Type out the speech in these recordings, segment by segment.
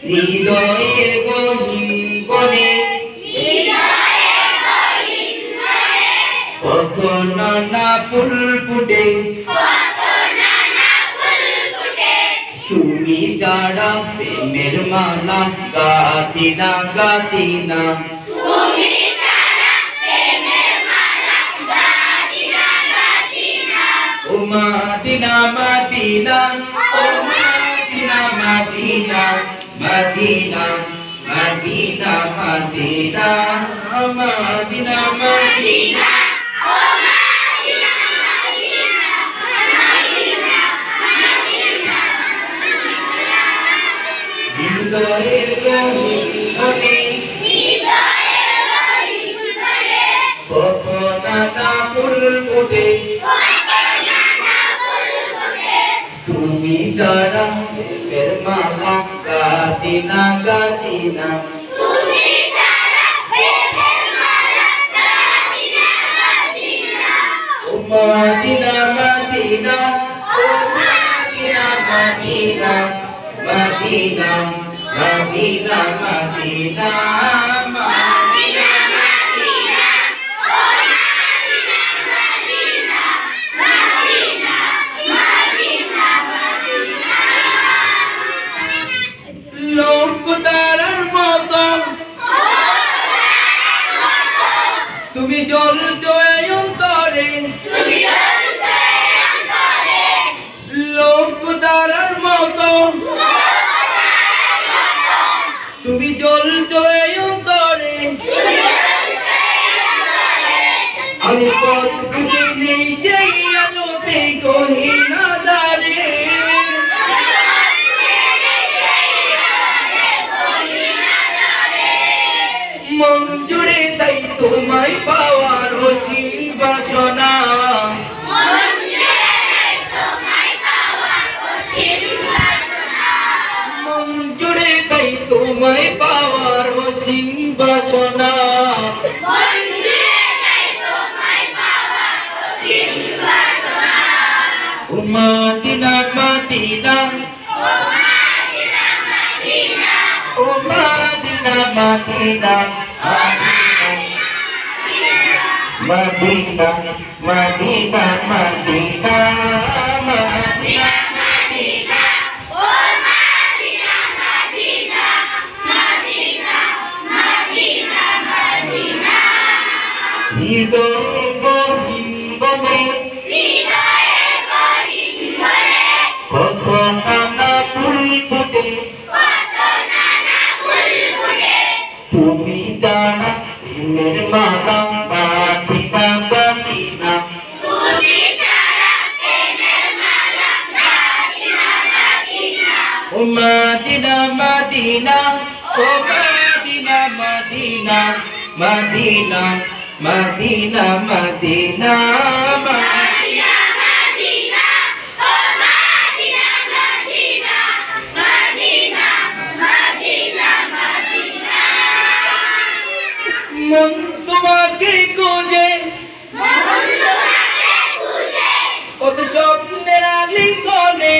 হৃদয়ের গহীন বনে কত নানা ফুল ফুটে, তুমি যারা প্রেমের মালা গাতি না গাতি না, ও মদিনা মদিনা, ও Medina Medina, Medina Medina Medina, Medina Medina. হৃদয়ের গহীন বনে কত নানা ফুল ফুটে, তুমি যারা প্রেমের মালা গাতি না গাতি না, ও মদিনা মদিনা, ও Medina Medina, Medina Medina Medina, Medina Medina, ও মদিনা মদিনা, মদিনা মদিনা। লোকদারের মতো তুমি জ্বলছ এই অন্তরে, লোকদারের মতো তুমি জ্বলছ এই অন্তরে, আমি পথ খুঁজে নেই সেই আলোতে গহীন আঁধারে, মন জুড়ে তাই তোমায় পাওয়ার অসীম বাসনা, মন জুড়ে তাই তোমায় পাওয়ার অসীম বাসনা, ও মদিনা মদিনা, ও Medina Medina, Medina Medina Medina, Medina Medina, ও Medina Medina, Medina Medina Medina. হৃদয়ের গহীন বনে কত নানা ফুল ফুটে, তুমি জানা প্রেমের মালা গাতি না গাতি না, ও মদিনা মদিনা, ও Medina Medina, Medina Medina Medina, Medina Medina, ও Medina Medina, Medina Medina Medina. মন তোমাকে খুঁজে কত স্বপ্নের আলিঙ্গনে,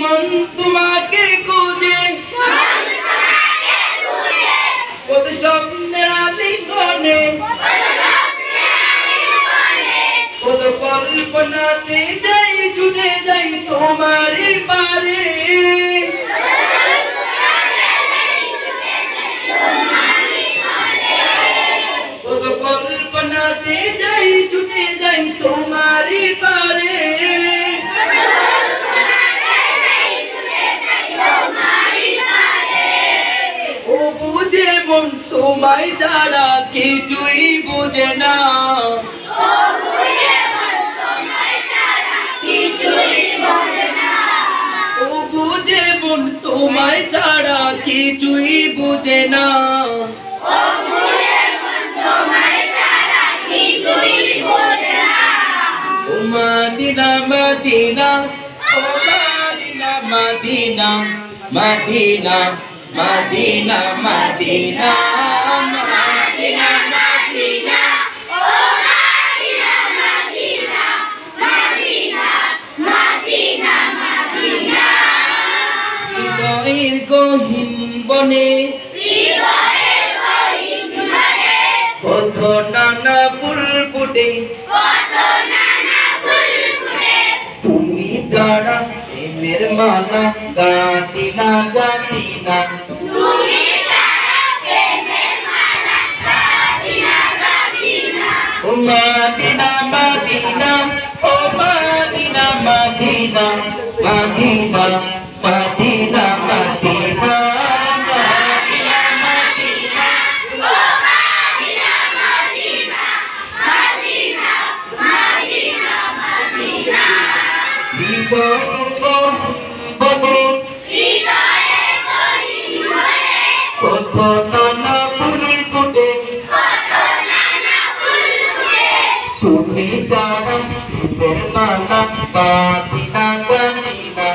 মন তোমাকে খুঁজে কত স্বপ্নের আলিঙ্গনে, কত কল্পনাতে যাই ছুটে যাই তোমারই পারে, কত কল্পনাতে যাই ছুটে যাই তোমারই পারে, ও বুঝে মন তোমায় ছাড়া কিছুই বুঝে না, ও বুঝে মন তোমায় ছাড়া কিছুই বুঝে না, ও মদিনা মদিনা, ও Medina Medina, Medina Medina Medina, Medina Medina, ও মদিনা বনে কত নানা ফুল ফুটে তুমি ছাড়া প্রেমের মালা গাঁথি না গাঁথি না ও মাদিনা মাদিনা ও মাদিনা মাদিনা মাদিনা মাদিনা মাদিনা কত নানা ফুল ফুটে তুমি ছাড়া প্রেমের মালা গাঁথি না গাঁথি না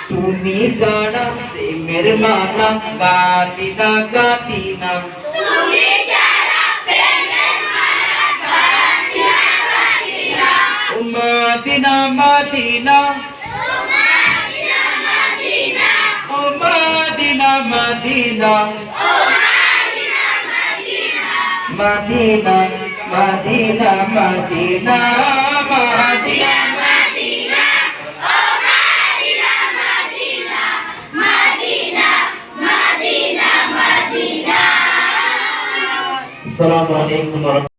তুমি ছাড়া প্রেমের মালা গাঁথি না গাঁথি না ও মাদিনা মাদিনা ও মাদিনা মাদিনা মাদিনা মাদিনা মাদিনা মাদিনা আসসালামু আলাইকুম।